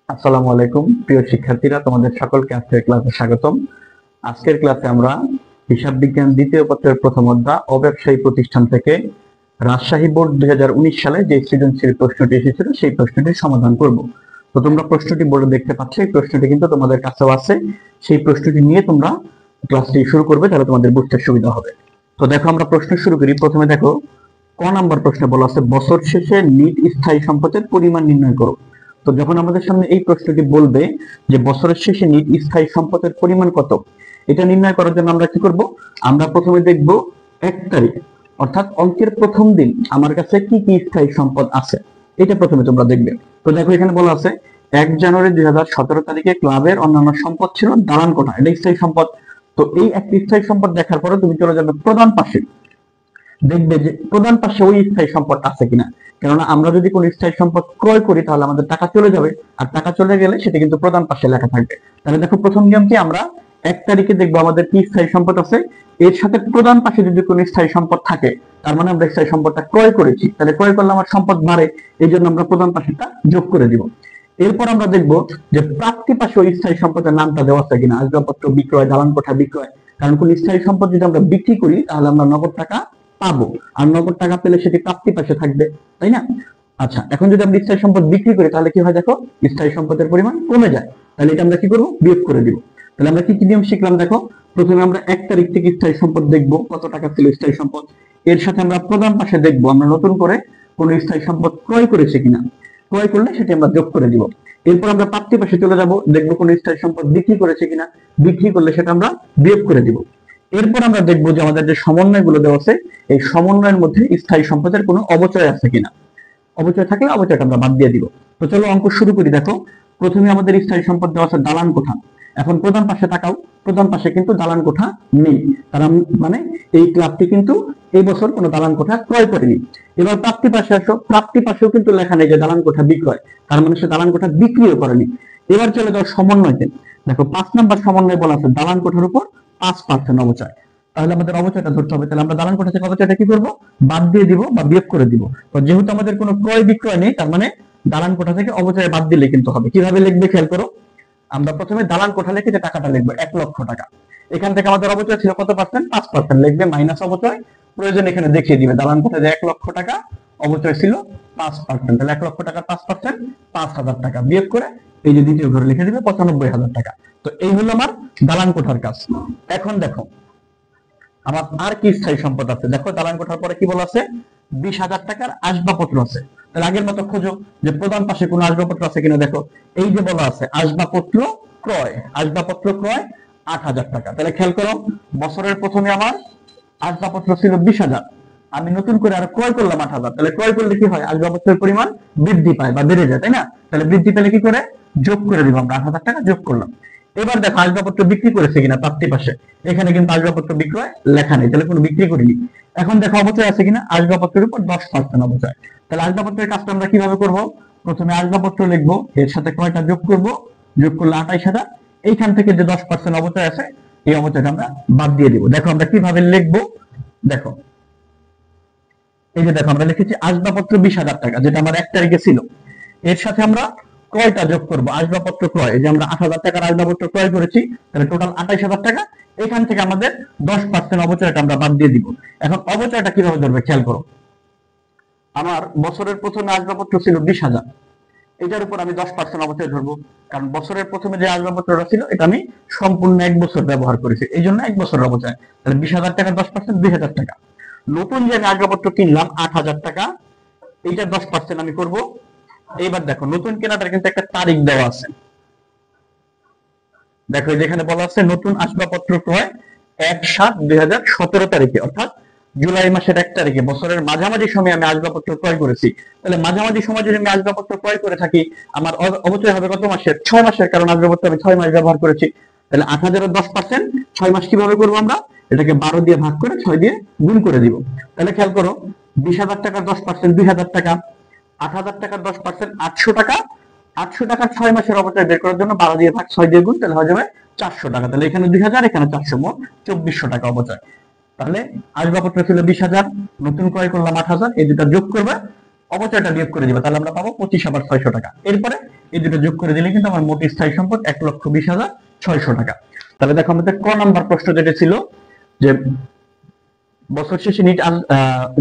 আসসালামু আলাইকুম প্রিয় শিক্ষার্থীরা, তোমাদের সকলকে আজকের ক্লাসে স্বাগতম। আজকের ক্লাসে আমরা হিসাব বিজ্ঞান দ্বিতীয় পত্রের প্রথম অধ্যায় অব্যবসায়ী প্রতিষ্ঠান থেকে রাজশাহী বোর্ড 2019 সালে যে সৃজনশীল প্রশ্নটি এসেছিল সেই প্রশ্নটির সমাধান করব। তো তোমরা প্রশ্নটি বোর্ডে দেখতে পাচ্ছ, এই প্রশ্নটি কিন্তু তোমাদের কাছেও আছে। সেই প্রশ্নটি নিয়ে তোমরা ক্লাসটি শুরু করবে, তাহলে তোমাদের বুঝতে সুবিধা হবে। তো দেখো, আমরা প্রশ্ন শুরু করি। প্রথমে দেখো, ক নাম্বার প্রশ্নে বলা আছে বছর শেষে নিট স্থায়ী সম্পদের পরিমাণ নির্ণয় করো। তো যখন আমাদের সামনে এই প্রশ্নটি বলবে যে বছরের শেষে নিট স্থায়ী সম্পদের পরিমাণ কত, এটা নির্ণয় করার জন্য আমরা কি করব? আমরা প্রথমে দেখব 1 তারিখ, অর্থাৎ অঙ্কের প্রথম দিন আমার কাছে কি কি স্থায়ী সম্পদ আছে, এটা প্রথমে তোমরা দেখবে। তো দেখো, এখানে বলা আছে 1 জানুয়ারি 2017 তারিখে ক্লাবের অন্যান্য সম্পদ ছিল দালান কোঠা, এটা স্থায়ী সম্পদ। তো এই একটি স্থায়ী সম্পদ দেখার পরে তুমি চলে যাবে প্রধান পাশে, দেখবে যে প্রধান পাশে ওই স্থায়ী সম্পদ আছে কিনা। কেননা আমরা যদি কোনো স্থায়ী সম্পদ ক্রয় করি তাহলে আমাদের টাকা চলে যাবে, আর টাকা চলে গেলে সেটা কিন্তু প্রধান পাশে লেখা থাকবে। তাহলে দেখো, প্রথম নিয়ম কি, আমরা 1 তারিখে দেখবো আমাদের কি স্থায়ী সম্পদ আছে, এর সাথে প্রধান পাশে যদি কোনো স্থায়ী সম্পদ থাকে তার মানে আমরা স্থায়ী সম্পদটা ক্রয় করেছি, তাহলে ক্রয় করলে আমার সম্পদ বাড়ে, এই জন্য আমরা প্রধান পাশেটা যোগ করে দিব। এরপর আমরা দেখব যে প্রাপ্তি পাশে ওই স্থায়ী সম্পদের নামটা দেওয়া আছে কিনা, আসবাবপত্র বিক্রয়, দালান কোঠা বিক্রয়। কারণ কোন স্থায়ী সম্পদ যদি আমরা বিক্রি করি তাহলে আমরা নগদ টাকা পাবো, আর নগদ টাকা পেলে সেটি প্রাপ্তি পাশে থাকবে, তাই না? আচ্ছা, এখন যদি আমরা স্থায়ী সম্পদ বিক্রি করি তাহলে কি হয় দেখো, স্থায়ী সম্পদের পরিমাণ কমে যায়। তাহলে এটা আমরা কি করবো, বিয়োগ করে দিব। তাহলে আমরা কি কি নিয়ম শিখলাম দেখো, প্রথমে আমরা 1 তারিখ থেকে স্থায়ী সম্পদ দেখবো কত টাকা ছিল স্থায়ী সম্পদ, এর সাথে আমরা প্রধান পাশে দেখবো আমরা নতুন করে কোন স্থায়ী সম্পদ ক্রয় করেছে কিনা, ক্রয় করলে সেটি আমরা যোগ করে দিব। এরপর আমরা প্রাপ্তি পাশে চলে যাব, দেখবো কোন স্থায়ী সম্পদ বিক্রি করেছে কিনা, বিক্রি করলে সেটা আমরা বিয়োগ করে দিব। এরপর আমরা দেখবো যে আমাদের যে সমন্বয় গুলো দেওয়া আছে এই সমন্বয়ের মধ্যে স্থায়ী সম্পদের কোনো অবচয় আছে কিনা, অবচয় থাকলে অবচয়টা আমরা বাদ দিয়ে দিব। তো চলো অঙ্ক শুরু করি। দেখো, প্রথমে আমাদের স্থায়ী সম্পদ দেওয়া আছে দালান কোঠা। এখন প্রধান পাশে তাকাও, প্রধান পাশে কিন্তু দালান কোঠা নেই, তার মানে এই ক্লাবটি কিন্তু এই বছর কোনো দালান কোঠা ক্রয় করেনি। এবার প্রাপ্তি পাশে আসো, প্রাপ্তি পাশেও কিন্তু লেখা নেই যে দালান কোঠা বিক্রয়, তার মানে সে দালান কোঠা বিক্রিও করেনি। এবার চলে যাও সমন্বয়তে। দেখো 5 নাম্বার সমন্বয় বলা আছে দালান কোঠার উপর 5% অবচয়, তাহলে আমাদের অবচয়টা ধরতে হবে। তাহলে আমরা দালান কোঠা থেকে অবচয়টা কি করব, বাদ দিয়ে দিব বা বিয়োগ করে দিব। তো যেহেতু আমাদের কোনো ক্রয় বিক্রয় নেই, তার মানে দালান কোঠা থেকে অবচয় বাদ দিলে কিন্তু হবে। কিভাবে লিখবে খেয়াল করো, আমরা প্রথমে দালান কোঠা লিখে যে টাকাটা লিখবো 1 লক্ষ টাকা, এখান থেকে আমাদের অবচয় ছিল কত পার্সেন্ট, 5% লিখবে, মাইনাস অবচয়। প্রয়োজন এখানে দেখিয়ে দিবে দালান কোঠা যে 1 লক্ষ টাকা, অবচয় ছিল 5%, তাহলে 1 লক্ষ টাকা 5%, 5,000 টাকা বিয়োগ করে এই যে দ্বিতীয় ঘরে লিখে দিবে 95,000 টাকা। তো এই হলো আমার দালান কোঠার কাজ। এখন দেখো আমার আর কি স্থায়ী সম্পদ আছে, দেখো দালান কোঠার পরে কি বলা আছে, 20,000 টাকার আসবাবপত্র আছে। তাহলে আগের মতো খোঁজো যে প্রধান পাশে কোনো আসবাবপত্র আছে কিনা। দেখো এই যে বলা আছে আসবাবপত্র ক্রয়, আসবাবপত্র ক্রয় 8,000 টাকা। তাহলে খেয়াল করো, বছরের প্রথমে আমার আসবাবপত্র ছিল 20,000, আমি নতুন করে আর ক্রয় করলাম 8,000, তাহলে ক্রয় করলে কি হয়, আসবাবপত্রের পরিমাণ বৃদ্ধি পায় বা বেড়ে যায়, তাই না? তাহলে বৃদ্ধি পেলে কি করে, যোগ করে দিব, আমরা 8,000 টাকা যোগ করলাম। এবার দেখো আসবাবপত্র বিক্রি করেছে কিনা প্রাপ্তি পাশে, এখানে কিন্তু আসবাবপত্র বিক্রয় লেখা নেই, তাহলে কোনো বিক্রি করিনি। এখন দেখো অবচয় আছে কিনা, আসবাবপত্রের উপর 10% অবচয়। তাহলে আসবাবপত্রের কাজটা আমরা কিভাবে করব, প্রথমে আসবাবপত্র লিখবো, এর সাথে কয়টা যোগ করব, যোগ করলে 28,000, এইখান থেকে যে 10% অবচয় আছে এই অবচয়টা আমরা বাদ দিয়ে দিব। দেখো আমরা কিভাবে লিখবো, দেখো এই যে দেখো আমরা লিখেছি আসবাবপত্র 20,000 টাকা, যেটা আমার 1 তারিখে ছিল, এর সাথে আমরা ক্রয়টা যোগ করবো, আসবাবপত্র ক্রয়, এই যে আমরা 8,000 টাকার আসবাবপত্র ক্রয় করেছি, তাহলে টোটাল 28,000 টাকা। এখান থেকে আমাদের 10% অবচয়টা আমরা বাদ দিয়ে দিব। এখন অবচয়টা কিভাবে ধরবে খেয়াল করো, আমার বছরের প্রথমে আসবাবপত্র ছিল 20,000, এটার উপর আমি 10% অবচয় ধরবো, কারণ বছরের প্রথমে যে আসবাবপত্রটা ছিল এটা আমি সম্পূর্ণ 1 বছর ব্যবহার করেছি, এই জন্য 1 বছরের অবচয়। তাহলে 20,000 টাকার 10% 2,000 টাকা। নতুন যে আমি আসবাবপত্র কিনলাম 8,000 টাকা, এইটা 10% আমি করব। এইবার দেখো নতুন কেনাটার কিন্তু একটা তারিখ দেওয়া আছে, দেখো যেখানে বলা আছে নতুন আসবাবপত্র ক্রয় 1/7/2017 তারিখে, অর্থাৎ জুলাই মাসের 1 তারিখে, বছরের মাঝামাঝি সময় আমি আসবাবপত্র ক্রয় করেছি। তাহলে মাঝামাঝি সময় যদি আমি আসবাবপত্র ক্রয় করে থাকি, আমার অবচয় হবে কত মাসের, 6 মাসের, কারণ আসবাবপত্র আমি 6 মাস ব্যবহার করেছি। তাহলে 8,000-এর 10% 6 মাস কিভাবে করবো, আমরা এটাকে 12 দিয়ে ভাগ করে 6 দিয়ে গুণ করে দিব। তাহলে খেয়াল করো 20,000 টাকার 10% 2,000 টাকা, 8,000 টাকার 10% 800 টাকা, 800 টাকা 6 মাসের অবচয় বের করার জন্য 12 দিয়ে ভাগ 6 দিয়ে গুণ, তাহলে হয়ে যাবে 400 টাকা। তাহলে এখানে 2,000, এখানে 400, মোট 2,400 টাকা অবচয়। তাহলে আসবাবপত্র ছিল 20,000, নতুন ক্রয় করলাম 8,000, এই দুটা যোগ করবে, অবচয়টা বিয়োগ করে দিবে, তাহলে আমরা পাবো 25,600 টাকা। এরপরে এই দুটো যোগ করে দিলে কিন্তু আমার মোট স্থায়ী সম্পদ 1,20,600 টাকা। তাহলে দেখো আমাদের ক নাম্বার প্রশ্ন যেটা ছিল যে বছর শেষে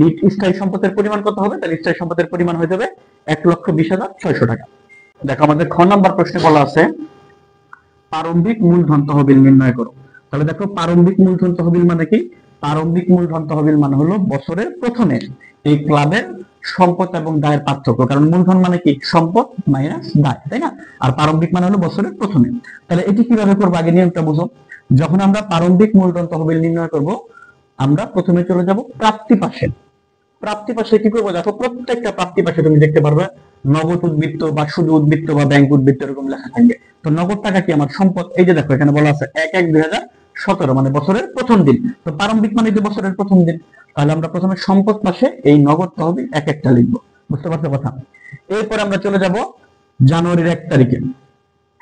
নিট স্থায়ী সম্পদের পরিমাণ কত হবে, তাহলে স্থায়ী সম্পদের পরিমাণ হয়ে যাবে 1,20,600 টাকা। দেখো আমাদের খ নাম্বার প্রশ্নে বলা আছে প্রারম্ভিক মূলধন তহবিল নির্ণয় করো। তাহলে দেখো প্রারম্ভিক মূলধন তহবিল মানে কি? প্রারম্ভিক মূলধন তহবিল মানে হলো বছরের প্রথমে এই ক্লাবের সম্পদ এবং দায়ের পার্থক্য। কারণ মূলধন মানে কি? সম্পদ মাইনাস দায়, তাই না? আর প্রারম্ভিক মানে হলো বছরের প্রথমে। তাহলে এটি কিভাবে করবো আগে নিয়মটা বুঝো। যখন আমরা প্রারম্ভিক মূলধন তহবিল নির্ণয় করব, আমরা প্রথমে চলে যাব প্রাপ্তি পাশে। প্রাপ্তি পাশে কি করবো? দেখো প্রত্যেকটা প্রাপ্তি পাশে তুমি দেখতে পারবে নগদ উদ্বৃত্ত বা শুধু উদ্বৃত্ত বা ব্যাংক উদ্বৃত্ত এরকম লেখা থাকবে। তো নগদ টাকা কি? আমার সম্পদ। এই যে দেখো এখানে বলা আছে 1/1/2017 মানে বছরের প্রথম দিন। তো প্রারম্ভিক মানে যে বছরের প্রথম দিন। তাহলে আমরা প্রথমে সম্পদ পাশে এই নগদ তহবিল এক একটা লিখবো। বুঝতে পারছো কথা? এরপরে আমরা চলে যাব জানুয়ারির 1 তারিখে,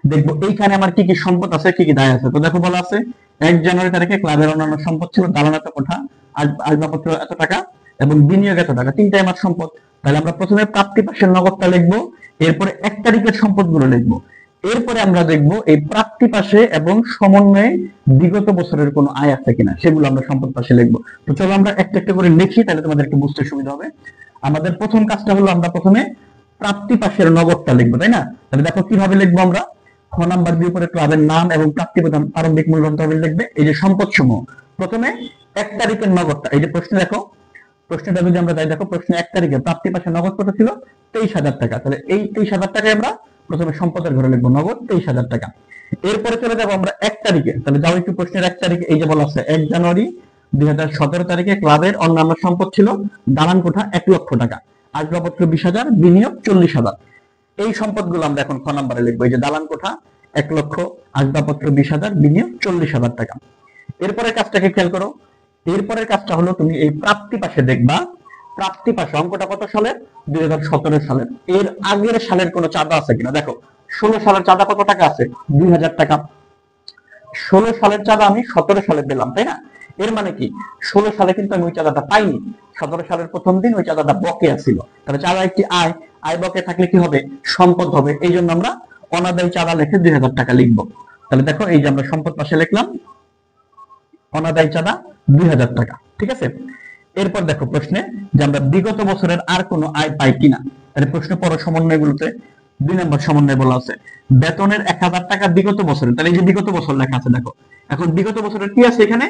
দেখবো এইখানে আমার কি কি সম্পদ আছে, কি কি দায় আছে। তো দেখো বলা আছে 1 জানুয়ারি তারিখে ক্লাবের অন্যান্য সম্পদ ছিল দালান এত কোঠা, আসবাবপত্র এত টাকা এবং বিনিয়োগ এত টাকা, তিনটাই আমার সম্পদ। তাহলে আমরা প্রথমে প্রাপ্তি পাশের নগদটা লিখবো, এরপরে 1 তারিখের সম্পদগুলো লিখবো, এরপরে আমরা দেখবো এই প্রাপ্তি পাশে এবং সমন্বয়ে বিগত বছরের কোনো আয় আছে কিনা সেগুলো আমরা সম্পদ পাশে লিখবো। তো চলো আমরা একটা একটা করে লিখি, তাহলে তোমাদের একটু বুঝতে সুবিধা হবে। আমাদের প্রথম কাজটা হলো আমরা প্রথমে প্রাপ্তি পাশের নগদটা লিখবো, তাই না? তাহলে দেখো কিভাবে লিখবো আমরা। খ নাম্বার দিয়ে উপরে ক্লাবের নাম এবং প্রাপ্তি প্রদান প্রারম্ভিক মূলধন তহবিল লিখবে। এই যে সম্পদ সমূহ প্রথমে 1 তারিখের নগদটা, এই যে প্রশ্নে দেখো, প্রশ্নটা যদি আমরা যাই দেখো প্রশ্নে 1 তারিখে প্রাপ্তি পাশে নগদ কত ছিল? 23,000 টাকা। তাহলে এই 23,000 টাকায় আমরা প্রথমে সম্পদের ঘরে লিখবো নগদ 23,000 টাকা। এরপরে চলে যাবো আমরা 1 তারিখে, তাহলে যাও একটু প্রশ্নের 1 তারিখে। এই যে বলা আছে 1 জানুয়ারি 2017 তারিখে ক্লাবের অন্যান্য সম্পদ ছিল দালান কোঠা 1 লক্ষ টাকা, আসবাবপত্র 20,000, বিনিয়োগ 40,000। এই সম্পদগুলো আমরা এখন খ নাম্বারে লিখবো। এই যে দালান কোঠা 1 লক্ষ, আসবাবপত্র 20,000, বিনিয়োগ 40,000 টাকা। এরপরের কাজটাকে খেয়াল করো। এরপরের কাজটা হলো তুমি এই প্রাপ্তি পাশে দেখবা, প্রাপ্তি পাশে অঙ্কটা কত সালের? 2017 সালের। এর আগের সালের কোনো চাঁদা আছে কিনা দেখো। 16 সালের চাঁদা কত টাকা আছে? 2,000 টাকা। 16 সালের চাঁদা আমি 17 সালে পেলাম, তাই না? এর মানে কি 16 সালে কিন্তু আমি ওই চাঁদাটা পাইনি, 17 সালের প্রথম দিন ওই চাঁদাটা বকেয়া ছিল। তাহলে চাঁদা একটি আয়, আয় বকেয়া থাকলে কি হবে? সম্পদ হবে। এই জন্য আমরা অনাদায়ী চাঁদা লিখে 2,000 টাকা লিখবো। তাহলে দেখো এই যে আমরা সম্পদ পাশে লিখলাম অনাদায়ী চাঁদা 2,000 টাকা, ঠিক আছে? এরপর দেখো প্রশ্নে যে আমরা বিগত বছরের আর কোনো আয় পাই কিনা। তাহলে প্রশ্ন পড়ো সমন্বয়গুলোতে 2 নম্বর সমন্বয় বলা আছে বেতনের 1,000 টাকা বিগত বছরের। তাহলে এই যে বিগত বছর লেখা আছে দেখো, এখন বিগত বছরের কি আছে এখানে?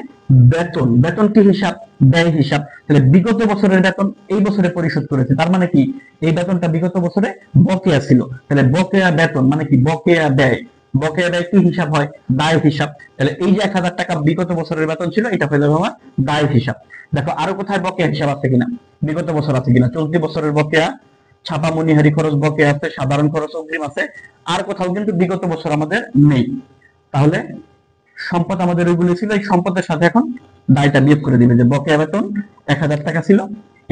বেতন। বেতন কি হিসাব? ব্যয় হিসাব। তাহলে বিগত বছরের বেতন এই বছরে পরিশোধ করেছে, তার মানে কি এই বেতনটা বিগত বছরে বকেয়া ছিল। তাহলে বকেয়া বেতন মানে কি? বকেয়া ব্যয়। বকেয়া ব্যয় কি হিসাব হয়? দায় হিসাব। তাহলে এই যে 1,000 টাকা বিগত বছরের বেতন ছিল, এটা হয়ে যাবে আমার দায় হিসাব। দেখো আরো কোথায় বকেয়া হিসাব আছে কিনা, বিগত বছর আছে কিনা। চলতি বছরের বকেয়া, ছাপা মনিহারি খরচ বকেয়া আছে, সাধারণ খরচ অগ্রিম আছে, আর কোথাও কিন্তু বিগত বছর আমাদের নেই। তাহলে সম্পদ আমাদের ওইগুলো ছিল, এই সম্পদের সাথে এখন দায়টা বিয়োগ করে দিবে। যে বকেয়া বেতন 1,000 টাকা ছিল,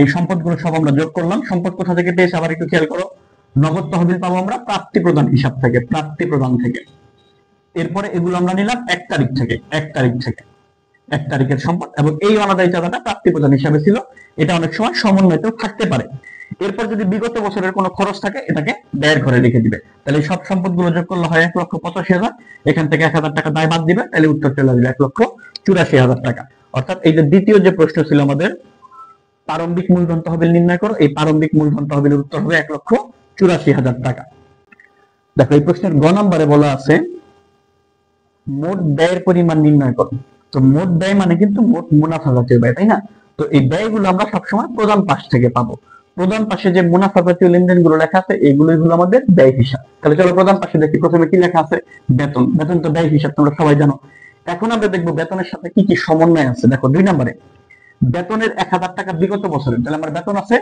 এই সম্পদগুলো সব আমরা যোগ করলাম। সম্পদ কোথা থেকে পেয়েছে আবার একটু খেয়াল করো। নগদ তহবিল পাবো আমরা প্রাপ্তি প্রদান হিসাব থেকে, প্রাপ্তি প্রদান থেকে। এরপরে এগুলো আমরা নিলাম 1 তারিখ থেকে, 1 তারিখ থেকে 1 তারিখের সম্পদ। এবং এই অনাদায়ী চাঁদাটা প্রাপ্তি প্রদান হিসাবে ছিল। এটা অনেক সময় সমন্বয়তেও থাকতে পারে। এরপর যদি বিগত বছরের কোনো খরচ থাকে, এটাকে ব্যয়ের ঘরে লিখে দিবে। তাহলে সব সম্পদগুলো যোগ করলে হয় 1,85,000। এখান থেকে 1,000 টাকা দায় বাদ দিবে, তাহলে উত্তর চলে আসবে 1,84,000 টাকা। অর্থাৎ এই যে দ্বিতীয় যে প্রশ্ন ছিল আমাদের প্রারম্ভিক মূলধন তহবিল নির্ণয় করো, এই প্রারম্ভিক মূলধন তহবিলের উত্তর হবে 1,84,000 টাকা। দেখো এই প্রশ্নের গ নম্বরে বলা আছে মোট ব্যয়ের পরিমাণ নির্ণয় করো। তো মোট ব্যয় মানে কিন্তু মোট মুনাফা জাতীয় ব্যয়, তাই না? তো এই ব্যয়গুলো আমরা সবসময় প্রধান পাশ থেকে পাবো। প্রধান পাশে যে মুনাফা জাতীয় লেনদেন গুলো লেখা আছে, এগুলোই হলো আমাদের ব্যয় হিসাব। তাহলে চলো প্রধান পাশে দেখি। প্রথমে কি লেখা আছে? বেতন। বেতন তো ব্যয় হিসাব, তোমরা সবাই জানো। এখন আমরা দেখবো বেতনের সাথে কি কি সমন্বয় আছে। দেখো 2 নম্বরে বেতনের 1,000 টাকা বিগত বছরের। তাহলে আমার বেতন আছে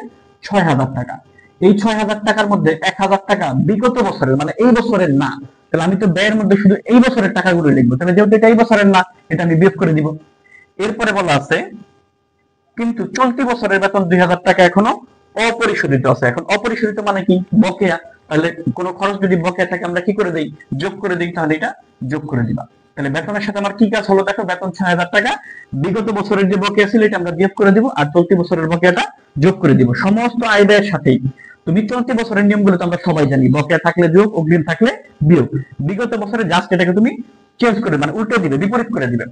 6,000 টাকা। এই 6,000 টাকার মধ্যে 1,000 টাকা বিগত বছরের, মানে এই বছরের না। তাহলে আমি তো ব্যয়ের মধ্যে শুধু এই বছরের টাকাগুলো লিখবো। তাহলে যেহেতু এটা এই বছরের না, এটা আমি বিয়োগ করে দিব। এরপরে বলা আছে কিন্তু চলতি বছরের বেতন 2,000 টাকা এখনো অপরিশোধিত আছে। এখন অপরিশোধিত মানে কি? বকেয়া। তাহলে কোনো খরচ যদি বকেয়া থাকে আমরা কি করে দেই? যোগ করে দিই। তাহলে এটা যোগ করে দিবা। তাহলে বেতনের সাথে আমার কি কাজ হলো? দেখো বেতন 6,000 টাকা, বিগত বছরের যে বকেয়া ছিল এটা আমরা বিয়োগ করে দিব, আর চলতি বছরের বকেয়াটা যোগ করে দিব সমস্ত আয় ব্যয়ের সাথেই। তুমি চলতি বছরের নিয়মগুলো তো আমরা সবাই জানি, বকেয়া থাকলে যোগ, অগ্রিম থাকলে বিয়োগ। বিগত বছরে জাস্ট এটাকে তুমি চেঞ্জ করে মানে উল্টো দিবে, বিপরীত করে দিবে।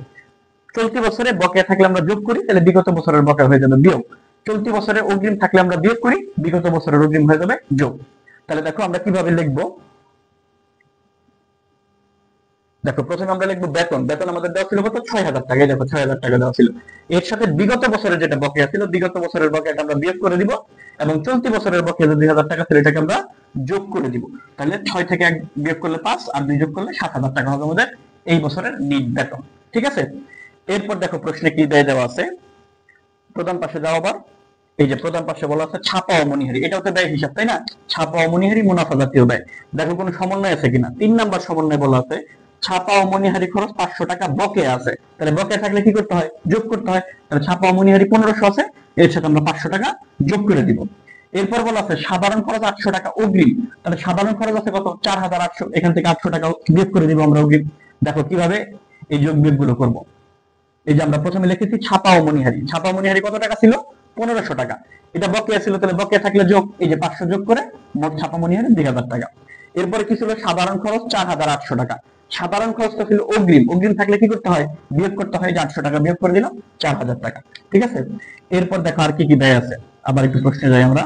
চলতি বছরে বকেয়া থাকলে আমরা যোগ করি, তাহলে বিগত বছরের বকেয়া হয়ে যাবে বিয়োগ। চলতি বছরে অগ্রিম থাকলে আমরা বিয়োগ করি, বিগত বছরের অগ্রিম হয়ে যাবে যোগ। তাহলে দেখো আমরা কিভাবে লিখবো, দেখো প্রথমে আমরা লিখবো বেতন। বেতন আমাদের দেওয়া ছিল কত? 6,000 টাকা। দেখো 6,000 টাকা দেওয়া ছিল। এর সাথে বিগত বছরের যেটা বকেয়া ছিল, বিগত বছরের বকেয়াটা আমরা বিয়োগ করে দিব, এবং চলতি বছরের বকেয়া যে 2,000 টাকা ছিল এটাকে আমরা যোগ করে দিব। তাহলে 6 থেকে 1 বিয়োগ করলে 5 আর 2 যোগ করলে 7,000 টাকা হবে আমাদের এই বছরের নিট বেতন। ঠিক আছে? এরপর দেখো প্রশ্নে কি দেওয়া আছে, প্রধান পাশে যাও আবার। এই যে প্রধান পাশে বলা আছে ছাপা ও মনিহারি, এটাও তো ব্যয় হিসাব, তাই না? ছাপা ও মনিহারি মুনাফা জাতীয় ব্যয়। দেখো কোনো সমন্বয় আছে কিনা। 3 নাম্বার সমন্বয় বলা আছে ছাপা ও মনিহারি খরচ 500 টাকা বকেয়া আছে। তাহলে বকেয়া থাকলে কি করতে হয়? যোগ করতে হয়। তাহলে ছাপা ও মনিহারি 1500 আছে, এর সাথে আমরা 500 টাকা যোগ করে দিব। এরপর বলা আছে সাধারণ খরচ 800 টাকা অগ্রিম। তাহলে সাধারণ খরচ আছে কত? 4800, এখান থেকে 800 টাকা বিয়োগ করে দিব আমরা অগ্রিম। দেখো কিভাবে এই যোগ বিয়োগ গুলো করবো। এই যে আমরা প্রথমে লিখেছি ছাপা ও মনিহারি। ছাপা ও মনিহারি কত টাকা ছিল? 1500 টাকা। এটা বকেয়া ছিল, তাহলে বকেয়া থাকলে যোগ, এই যে 500 যোগ করে মোট ছাপা মনিহারি 2000 টাকা। এরপরে কি ছিল? সাধারণ খরচ 4800 টাকা। সাধারণ খরচটা ছিল অগ্রিম। অগ্রিম থাকলে কি করতে হয়? বিয়োগ করতে হয়, যে 800 টাকা বিয়োগ করে দিলাম, 4000 টাকা। ঠিক আছে? এরপর দেখো আর কি কি ব্যয় আছে, আবার একটু প্রশ্নে যাই আমরা।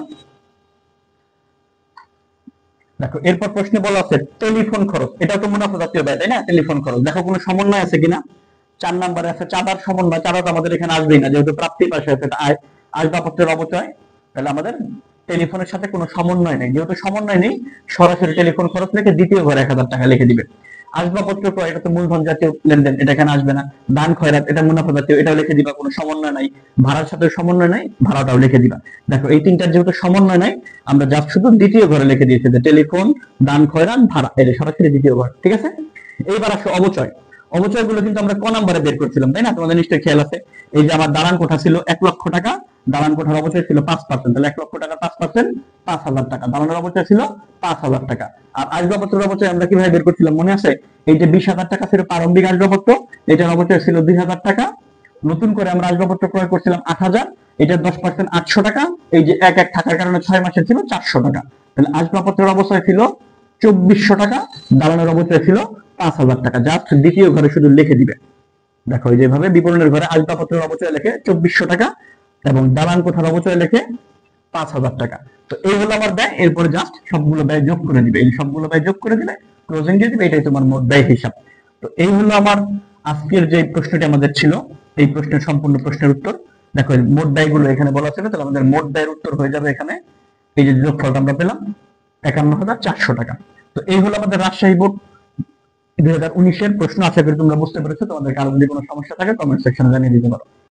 দেখো এরপর প্রশ্নে বলা আছে টেলিফোন খরচ। এটা তো মুনাফা জাতীয় ব্যয়, তাই না? টেলিফোন খরচ। দেখো কোনো সমন্বয় আছে কিনা। 4 নম্বরে আছে চাঁদার সমন্বয়। চাঁদা তো আমাদের এখানে আসবেই না, যেহেতু প্রাপ্তি পাশে আছে, আসবাবপত্রের অবচয়। তাহলে আমাদের টেলিফোনের সাথে কোনো সমন্বয় নেই। যেহেতু সমন্বয় নেই, সরাসরি টেলিফোন খরচ লিখে দ্বিতীয় ঘরে 1000 টাকা লিখে দিবে। আসবাবপত্র ক্রয়, এটা তো মূলধন জাতীয় লেনদেন, এটা এখানে আসবে না। দান খয়রাত, এটা মুনাফা জাতীয়, এটাও লিখে দিবা, কোনো সমন্বয় নাই। ভাড়ার সাথে সমন্বয় নাই, ভাড়াটাও লিখে দিবা। দেখো এই তিনটার যেহেতু সমন্বয় নাই, আমরা জাস্ট শুধু দ্বিতীয় ঘরে লিখে দিয়েছি, যে টেলিফোন, দান খয়রাত, ভাড়া, এটা সরাসরি দ্বিতীয় ঘর। ঠিক আছে? এইবার আসো অবচয়। অবচয় গুলো কিন্তু আমরা ক নম্বরে বের করছিলাম, তাই না? তোমাদের নিশ্চয়ই খেয়াল আছে। এই যে আমার দালান কোঠা ছিল 1 লক্ষ টাকা, দালান কোঠার অবচয় ছিল 5%, তাহলে 1 লক্ষ টাকা 5%, 5,000 টাকা। দালানের অবচয় ছিল 5,000 টাকা। আর আসবাবপত্রের অবচয় আমরা কিভাবে বের করছিলাম মনে আছে? এই যে 20,000 টাকা ছিল প্রারম্ভিক আসবাবপত্র, এটার অবচয় ছিল 2,000 টাকা। নতুন করে আমরা আসবাবপত্র ক্রয় করছিলাম 8,000, এটার 10% 800 টাকা। এই যে এক এক থাকার কারণে 6 মাসের ছিল 400 টাকা। তাহলে আসবাবপত্রের অবচয় ছিল 2400 টাকা, দালানের অবচয় ছিল 5,000 টাকা। জাস্ট দ্বিতীয় ঘরে শুধু লিখে দিবে। দেখো যেভাবে বিপণনের ঘরে আসবাবপত্রের অবচয় লেখে 2400 টাকা, এবং দালান কোঠার অবচয় লেখে 5,000 টাকা। তো এই হলো আমার ব্যয়। এরপরে জাস্ট সবগুলো ব্যয় যোগ করে দিবে। এই সবগুলো ব্যয় যোগ করে দিলে ক্লোজিং দিয়ে দিবে, এটাই তোমার মোট ব্যয় হিসাব। তো এই হলো আমার আজকের যে প্রশ্নটি আমাদের ছিল, এই প্রশ্নের সম্পূর্ণ প্রশ্নের উত্তর। দেখো মোট ব্যয়গুলো এখানে বলা ছিল, তাহলে আমাদের মোট ব্যয়ের উত্তর হয়ে যাবে এখানে, এই যে যোগফলটা আমরা পেলাম 51,400 টাকা। তো এই হলো আমাদের রাজশাহী বোর্ড 2019 এর প্রশ্ন। আশা করি তোমরা বুঝতে পেরেছো। তোমাদের কারো যদি কোনো সমস্যা থাকে কমেন্ট সেকশনে জানিয়ে দিতে পারো।